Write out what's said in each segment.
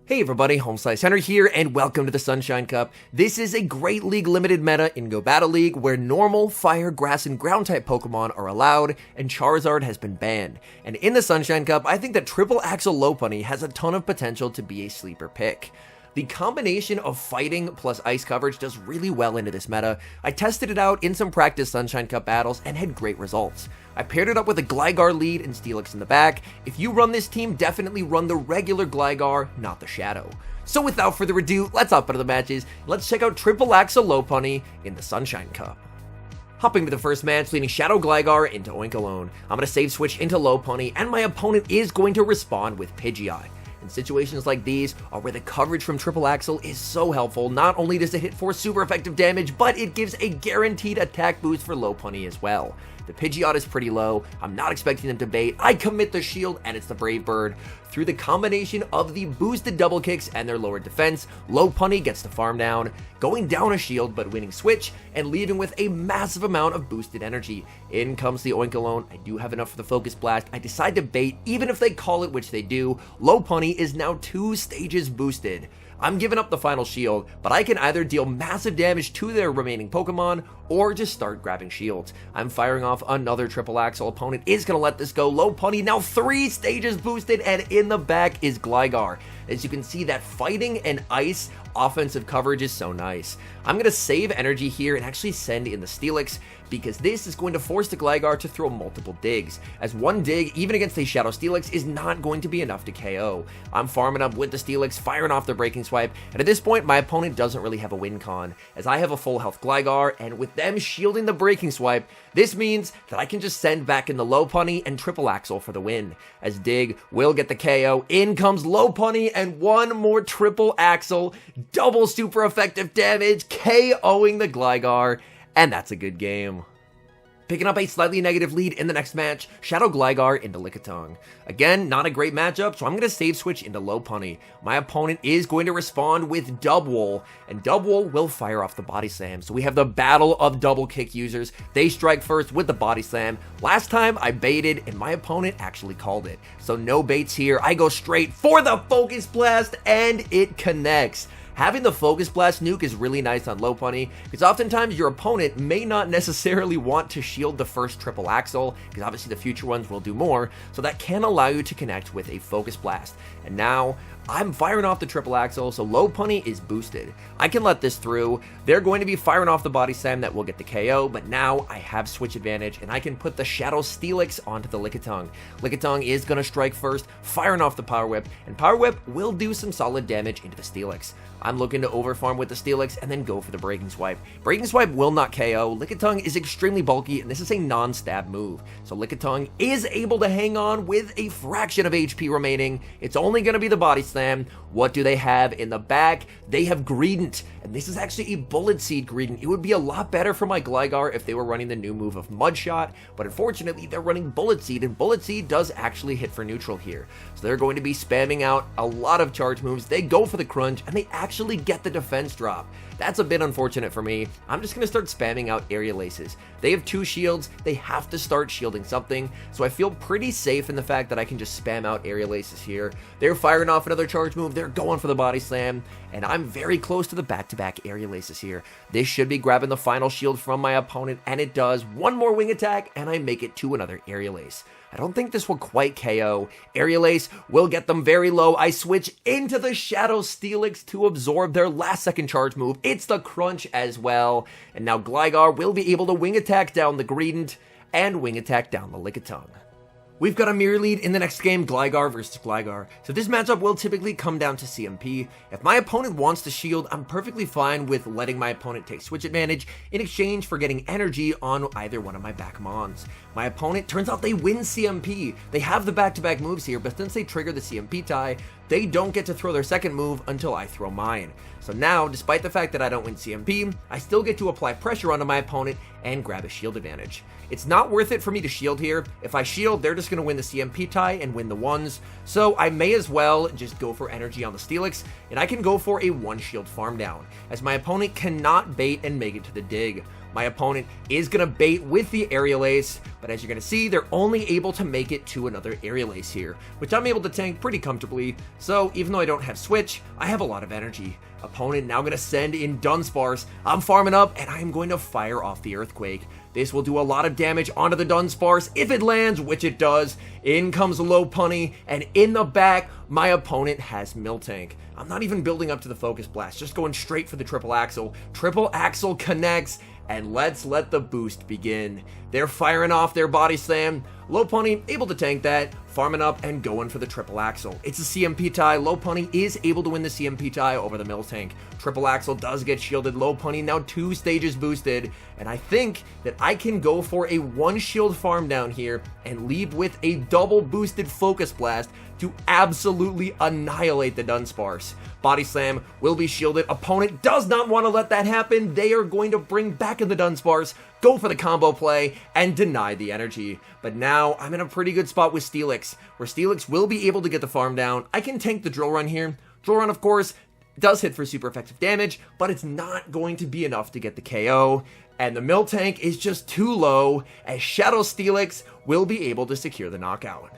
Hey everybody, HomeSliceHenry here, and welcome to the Sunshine Cup. This is a great league limited meta in Go Battle League where normal, fire, grass, and ground type Pokemon are allowed, and Charizard has been banned. And in the Sunshine Cup, I think that triple AXEL Lopunny has a ton of potential to be a sleeper pick. The combination of fighting plus ice coverage does really well into this meta. I tested it out in some practice Sunshine Cup battles and had great results. I paired it up with a Gligar lead and Steelix in the back. If you run this team, definitely run the regular Gligar, not the Shadow. So without further ado, let's hop into the matches. Let's check out triple AXEL Lopunny in the Sunshine Cup. Hopping to the first match, leading Shadow Gligar into Oinkologne. I'm going to save switch into Lopunny, and my opponent is going to respond with Pidgeot. And situations like these are where the coverage from triple AXEL is so helpful. Not only does it hit for super effective damage, but it gives a guaranteed attack boost for Lopunny as well. The Pidgeot is pretty low. I'm not expecting them to bait. I commit the shield, and it's the Brave Bird. Through the combination of the boosted double kicks and their lowered defense, Lopunny gets the farm down, going down a shield but winning switch, and leaving with a massive amount of boosted energy. In comes the Oinkologne. I do have enough for the Focus Blast. I decide to bait, even if they call it, which they do. Lopunny is now 2 stages boosted. I'm giving up the final shield, but I can either deal massive damage to their remaining Pokemon or just start grabbing shields. I'm firing off another triple AXEL. Opponent is going to let this go. Lopunny now 3 stages boosted, and in the back is Gligar. As you can see, that fighting and ice offensive coverage is so nice. I'm going to save energy here and actually send in the Steelix, because this is going to force the Gligar to throw multiple digs, as one dig, even against a Shadow Steelix, is not going to be enough to KO. I'm farming up with the Steelix, firing off the Breaking Swipe, and at this point, my opponent doesn't really have a win con, as I have a full health Gligar, and with them shielding the Breaking Swipe, this means that I can just send back in the Lopunny and triple AXEL for the win, as Dig will get the KO. In comes Lopunny, and one more triple AXEL, double super effective damage, KOing the Gligar, and that's a good game. Picking up a slightly negative lead in the next match, Shadow Gligar into Lickitung. Again, not a great matchup, so I'm going to save switch into Lopunny. My opponent is going to respond with Dubwool, and Dubwool will fire off the Body Slam. So we have the battle of double kick users. They strike first with the Body Slam. Last time I baited, and my opponent actually called it. So no baits here. I go straight for the Focus Blast, and it connects. Having the Focus Blast nuke is really nice on Lopunny, because oftentimes your opponent may not necessarily want to shield the first triple AXEL, because obviously the future ones will do more, so that can allow you to connect with a Focus Blast. And now, I'm firing off the triple AXEL, so Lopunny is boosted. I can let this through. They're going to be firing off the Body Slam that will get the KO, but now I have switch advantage, and I can put the Shadow Steelix onto the Lickitung. Lickitung is going to strike first, firing off the Power Whip, and Power Whip will do some solid damage into the Steelix. I'm looking to overfarm with the Steelix and then go for the Breaking Swipe. Breaking Swipe will not KO. Lickitung is extremely bulky, and this is a non-stab move. So Lickitung is able to hang on with a fraction of HP remaining. It's only going to be the Body Slam. What do they have in the back? They have Greedent, and this is actually a Bullet Seed Greedent. It would be a lot better for my Gligar if they were running the new move of Mud Shot, but unfortunately they're running Bullet Seed, and Bullet Seed does actually hit for neutral here. So they're going to be spamming out a lot of charge moves. They go for the Crunch, and they actually get the defense drop. That's a bit unfortunate for me. I'm just going to start spamming out Aerial Aces. They have 2 shields. They have to start shielding something, so I feel pretty safe in the fact that I can just spam out Aerial Aces here. They're firing off another charge move. They're going for the Body Slam, and I'm very close to the back-to-back Aerial Aces here. This should be grabbing the final shield from my opponent, and it does. One more wing attack, and I make it to another Aerial Ace. I don't think this will quite KO. Aerial Ace will get them very low. I switch into the Shadow Steelix to absorb their last second charge move. It's the Crunch as well. And now Gligar will be able to wing attack down the Greedent and wing attack down the Lickitung. We've got a mirror lead in the next game, Gligar versus Gligar. So this matchup will typically come down to CMP. If my opponent wants to shield, I'm perfectly fine with letting my opponent take switch advantage in exchange for getting energy on either one of my back mons. My opponent, turns out they win CMP. They have the back-to-back moves here, but since they trigger the CMP tie, they don't get to throw their second move until I throw mine. So now, despite the fact that I don't win CMP, I still get to apply pressure onto my opponent and grab a shield advantage. It's not worth it for me to shield here. If I shield, they're just going to win the CMP tie and win the ones. So I may as well just go for energy on the Steelix, and I can go for a 1 shield farm down, as my opponent cannot bait and make it to the dig. My opponent is going to bait with the Aerial Ace, but as you're going to see, they're only able to make it to another Aerial Ace here, which I'm able to tank pretty comfortably. So even though I don't have Switch, I have a lot of energy. Opponent now going to send in Dunsparce. I'm farming up, and I'm going to fire off the Earthquake. This will do a lot of damage onto the Dunsparce if it lands, which it does. In comes Lopunny, and in the back, my opponent has Miltank. I'm not even building up to the Focus Blast, just going straight for the Triple Axel. Triple Axel connects, and let's let the boost begin. They're firing off their Body Slam. Lopunny able to tank that, farming up and going for the Triple Axel. It's a CMP tie. Lopunny is able to win the CMP tie over the Miltank. Triple Axel does get shielded. Lopunny now 2 stages boosted, and I think that I can go for a 1 shield farm down here and leave with a double boosted Focus Blast to absolutely annihilate the Dunsparce. Body Slam will be shielded. Opponent does not want to let that happen. They are going to bring back in the Dunsparce, go for the combo play, and deny the energy. But now I'm in a pretty good spot with Steelix, where Steelix will be able to get the farm down. I can tank the Drill Run here. Drill Run, of course, does hit for super effective damage, but it's not going to be enough to get the KO. And the Miltank is just too low, as Shadow Steelix will be able to secure the knockout.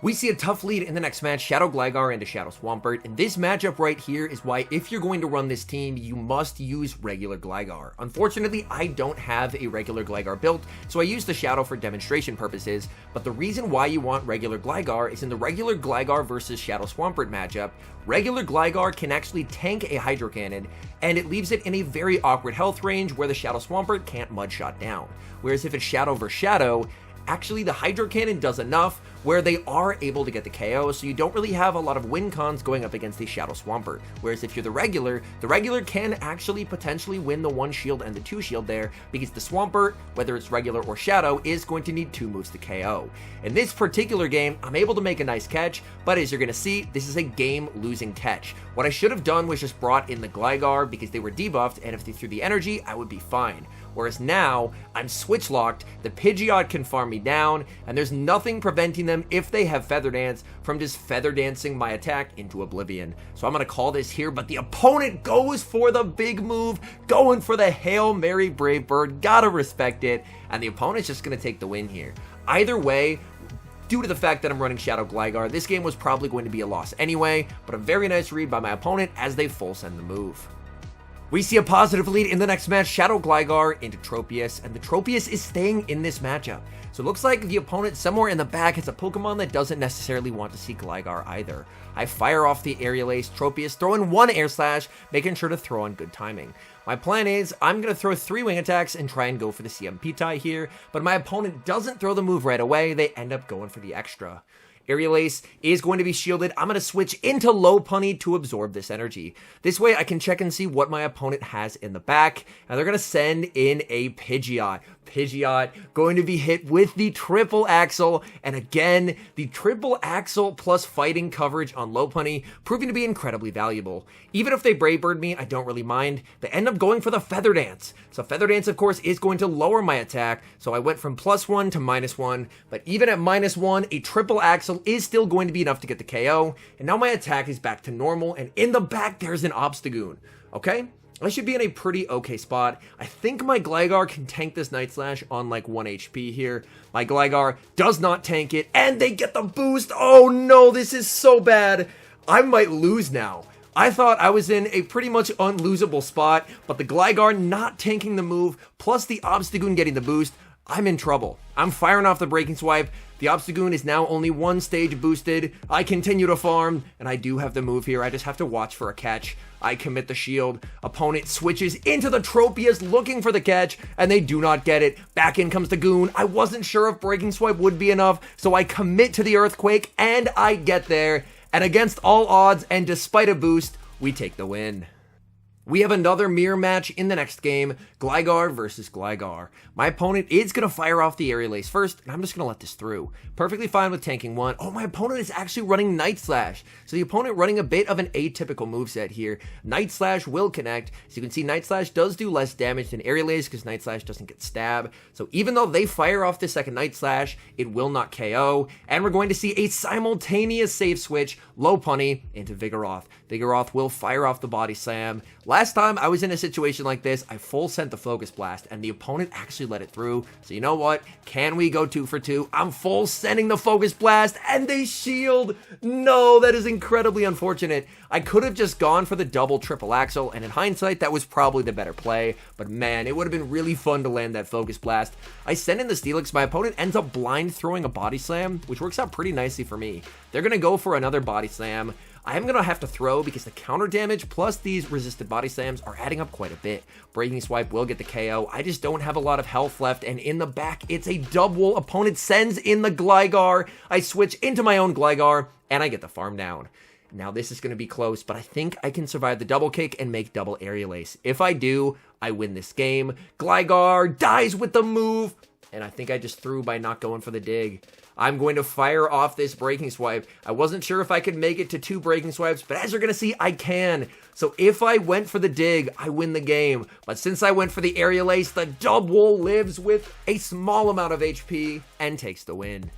We see a tough lead in the next match, Shadow Gligar into Shadow Swampert, and this matchup right here is why if you're going to run this team, you must use regular Gligar. Unfortunately, I don't have a regular Gligar built, so I use the Shadow for demonstration purposes, but the reason why you want regular Gligar is in the regular Gligar versus Shadow Swampert matchup, regular Gligar can actually tank a Hydro Cannon, and it leaves it in a very awkward health range where the Shadow Swampert can't Mud Shot down. Whereas if it's Shadow versus Shadow, actually the Hydro Cannon does enough where they are able to get the KO, so you don't really have a lot of win cons going up against the Shadow Swampert. Whereas if you're the regular can actually potentially win the 1 shield and the 2 shield there, because the Swampert, whether it's regular or Shadow, is going to need 2 moves to KO. In this particular game, I'm able to make a nice catch, but as you're going to see, this is a game-losing catch. What I should have done was just brought in the Gligar because they were debuffed, and if they threw the energy, I would be fine. Whereas now, I'm switch locked, the Pidgeot can farm me down, and there's nothing preventing them, if they have Feather Dance, from just Feather Dancing my attack into oblivion. So I'm going to call this here, but the opponent goes for the big move, going for the Hail Mary Brave Bird, gotta respect it, and the opponent's just going to take the win here. Either way, due to the fact that I'm running Shadow Gligar, this game was probably going to be a loss anyway, but a very nice read by my opponent as they full send the move. We see a positive lead in the next match, Shadow Gligar into Tropius, and the Tropius is staying in this matchup. So it looks like the opponent somewhere in the back has a Pokemon that doesn't necessarily want to see Gligar either. I fire off the Aerial Ace, Tropius, throw in 1 Air Slash, making sure to throw on good timing. My plan is, I'm going to throw 3 Wing Attacks and try and go for the CMP tie here, but my opponent doesn't throw the move right away, they end up going for the extra. Aerial Ace is going to be shielded. I'm going to switch into Lopunny to absorb this energy. This way I can check and see what my opponent has in the back. And they're going to send in a Pidgeot. Pidgeot going to be hit with the Triple Axel. And again, the Triple Axel plus fighting coverage on Lopunny proving to be incredibly valuable. Even if they Brave Bird me, I don't really mind. They end up going for the Feather Dance. So Feather Dance, of course, is going to lower my attack. So I went from +1 to -1. But even at -1, a Triple Axel is still going to be enough to get the KO. And now my attack is back to normal. And in the back, there's an Obstagoon. Okay? I should be in a pretty okay spot. I think my Gligar can tank this Night Slash on like 1 HP here. My Gligar does not tank it, and they get the boost. Oh no, this is so bad. I might lose now. I thought I was in a pretty much unlosable spot, but the Gligar not tanking the move, plus the Obstagoon getting the boost, I'm in trouble. I'm firing off the Breaking Swipe. The Obstagoon is now only 1 stage boosted. I continue to farm, and I do have the move here. I just have to watch for a catch. I commit the shield. Opponent switches into the Tropius looking for the catch, and they do not get it. Back in comes the Goon. I wasn't sure if Breaking Swipe would be enough, so I commit to the Earthquake, and I get there. And against all odds, and despite a boost, we take the win. We have another mirror match in the next game, Gligar versus Gligar. My opponent is going to fire off the Aerial Ace first, and I'm just going to let this through. Perfectly fine with tanking 1. Oh, my opponent is actually running Night Slash. So the opponent running a bit of an atypical moveset here. Night Slash will connect. So you can see Night Slash does do less damage than Aerial Ace because Night Slash doesn't get stab. So even though they fire off the second Night Slash, it will not KO. And we're going to see a simultaneous save switch, Lopunny into Vigoroth. Vigoroth will fire off the Body Slam. Last time I was in a situation like this, I full sent the Focus Blast, and the opponent actually let it through. So you know what? Can we go 2 for 2? I'm full sending the Focus Blast, and they shield. No, that is incredibly unfortunate. I could have just gone for the double triple Axel, and in hindsight, that was probably the better play. But man, it would have been really fun to land that Focus Blast. I send in the Steelix, my opponent ends up blind throwing a Body Slam, which works out pretty nicely for me. They're going to go for another Body Slam. I am going to have to throw because the counter damage plus these resisted body slams are adding up quite a bit. Breaking Swipe will get the KO. I just don't have a lot of health left, and in the back, it's a double. Opponent sends in the Gligar. I switch into my own Gligar, and I get the farm down. Now this is going to be close, but I think I can survive the double kick and make double Aerial Ace. If I do, I win this game. Gligar dies with the move, and I think I just threw by not going for the dig. I'm going to fire off this Breaking Swipe. I wasn't sure if I could make it to 2 Breaking Swipes, but as you're going to see, I can. So if I went for the dig, I win the game. But since I went for the Aerial Ace, the double lives with a small amount of HP and takes the win.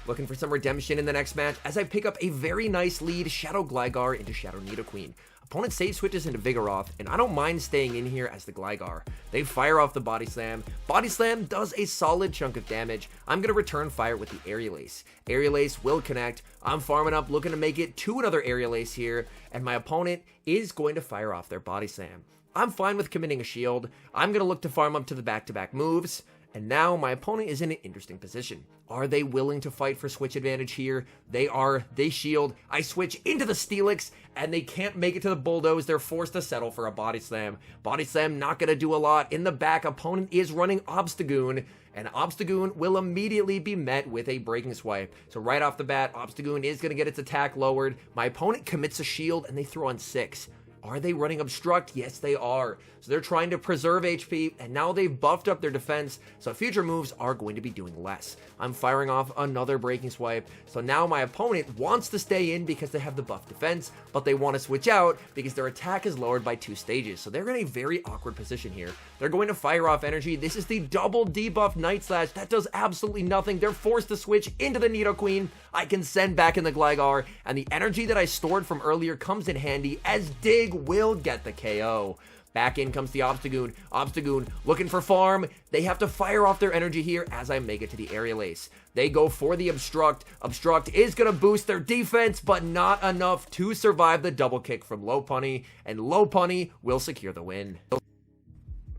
Looking for some redemption in the next match as I pick up a very nice lead, Shadow Gligar into Shadow Nidoqueen. Opponent save switches into Vigoroth, and I don't mind staying in here as the Gligar. They fire off the Body Slam. Body Slam does a solid chunk of damage. I'm going to return fire with the Aerial Ace. Aerial Ace will connect. I'm farming up, looking to make it to another Aerial Ace here, and my opponent is going to fire off their Body Slam. I'm fine with committing a shield. I'm going to look to farm up to the back-to-back moves. And now my opponent is in an interesting position. Are they willing to fight for switch advantage here? They are. They shield. I switch into the Steelix, and they can't make it to the Bulldoze. They're forced to settle for a Body Slam. Body Slam not going to do a lot. In the back, opponent is running Obstagoon, and Obstagoon will immediately be met with a Breaking Swipe. So right off the bat, Obstagoon is going to get its attack lowered. My opponent commits a shield, and they throw on 6. Are they running Obstruct? Yes, they are. So they're trying to preserve HP, and now they've buffed up their defense, so future moves are going to be doing less. I'm firing off another Breaking Swipe, so now my opponent wants to stay in because they have the buff defense, but they want to switch out because their attack is lowered by 2 stages, so they're in a very awkward position here. They're going to fire off energy. This is the double debuff Night Slash. That does absolutely nothing. They're forced to switch into the Nidoqueen. I can send back in the Gligar, and the energy that I stored from earlier comes in handy as Dig will get the KO. Back in comes the Obstagoon. Obstagoon looking for farm. They have to fire off their energy here as I make it to the Aerial Ace. They go for the Obstruct. Obstruct is going to boost their defense, but not enough to survive the double kick from Lopunny, and Lopunny will secure the win.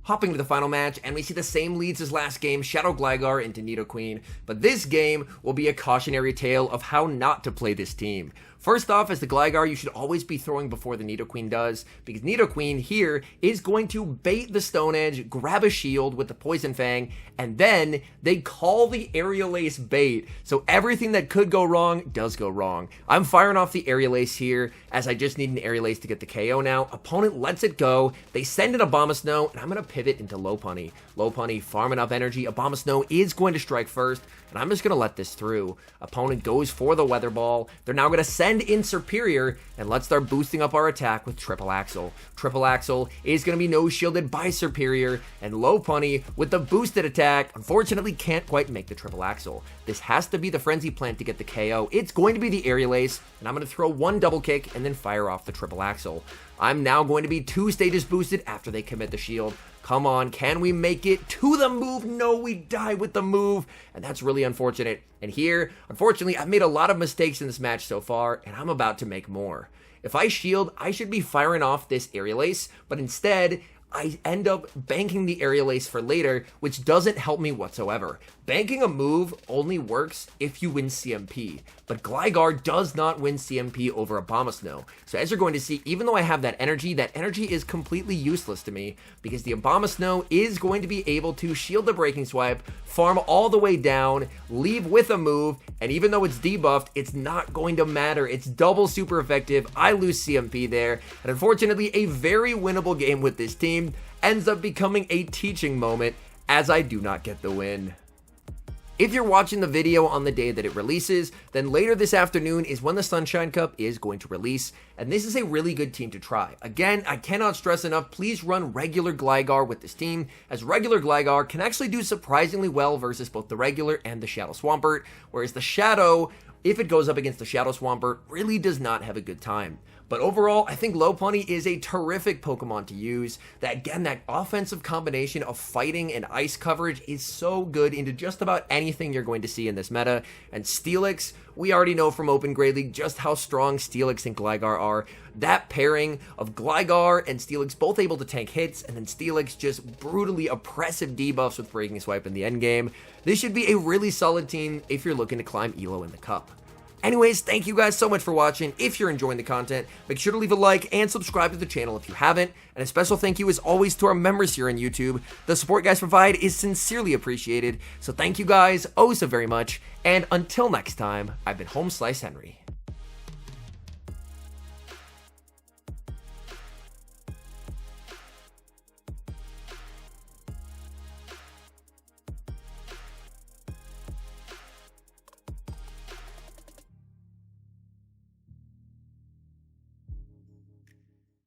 Hopping to the final match, and we see the same leads as last game, Shadow Gligar into Nidoqueen, but this game will be a cautionary tale of how not to play this team. First off, as the Gligar, you should always be throwing before the Nidoqueen does, because Nidoqueen here is going to bait the Stone Edge, grab a shield with the Poison Fang, and then they call the Aerial Ace bait, so everything that could go wrong does go wrong. I'm firing off the Aerial Ace here, as I just need an Aerial Ace to get the KO now. Opponent lets it go, they send in Abomasnow, and I'm going to pivot into Lopunny. Lopunny farming up energy, Abomasnow is going to strike first, and I'm just going to let this through. Opponent goes for the Weather Ball. They're now going to send in Superior, and let's start boosting up our attack with Triple Axel. Triple Axel is going to be no-shielded by Superior, and Lopunny with the boosted attack, unfortunately can't quite make the Triple Axel. This has to be the Frenzy Plant to get the KO. It's going to be the Aerial Ace, and I'm going to throw 1 double kick and then fire off the Triple Axel. I'm now going to be 2 stages boosted after they commit the shield. Come on, can we make it to the move? No, we die with the move, and that's really unfortunate. And here, unfortunately, I've made a lot of mistakes in this match so far, and I'm about to make more. If I shield, I should be firing off this Aerial Ace, but instead, I end up banking the Aerial Ace for later, which doesn't help me whatsoever. Banking a move only works if you win CMP, but Gligar does not win CMP over Abomasnow. So as you're going to see, even though I have that energy is completely useless to me, because the Abomasnow is going to be able to shield the Breaking Swipe, farm all the way down, leave with a move, and even though it's debuffed, it's not going to matter. It's double super effective. I lose CMP there, and unfortunately, a very winnable game with this team ends up becoming a teaching moment as I do not get the win. If you're watching the video on the day that it releases, then later this afternoon is when the Sunshine Cup is going to release, and this is a really good team to try. Again, I cannot stress enough, please run regular Gligar with this team, as regular Gligar can actually do surprisingly well versus both the regular and the Shadow Swampert, whereas the Shadow, if it goes up against the Shadow Swampert, really does not have a good time. But overall, I think Lopunny is a terrific Pokemon to use. That offensive combination of fighting and ice coverage is so good into just about anything you're going to see in this meta. And Steelix, we already know from Open Great League just how strong Steelix and Gligar are. That pairing of Gligar and Steelix both able to tank hits, and then Steelix just brutally oppressive debuffs with Breaking Swipe in the endgame. This should be a really solid team if you're looking to climb Elo in the cup. Anyways, thank you guys so much for watching. If you're enjoying the content, make sure to leave a like and subscribe to the channel if you haven't. And a special thank you as always to our members here on YouTube. The support you guys provide is sincerely appreciated. So thank you guys oh so very much. And until next time, I've been HomeSliceHenry.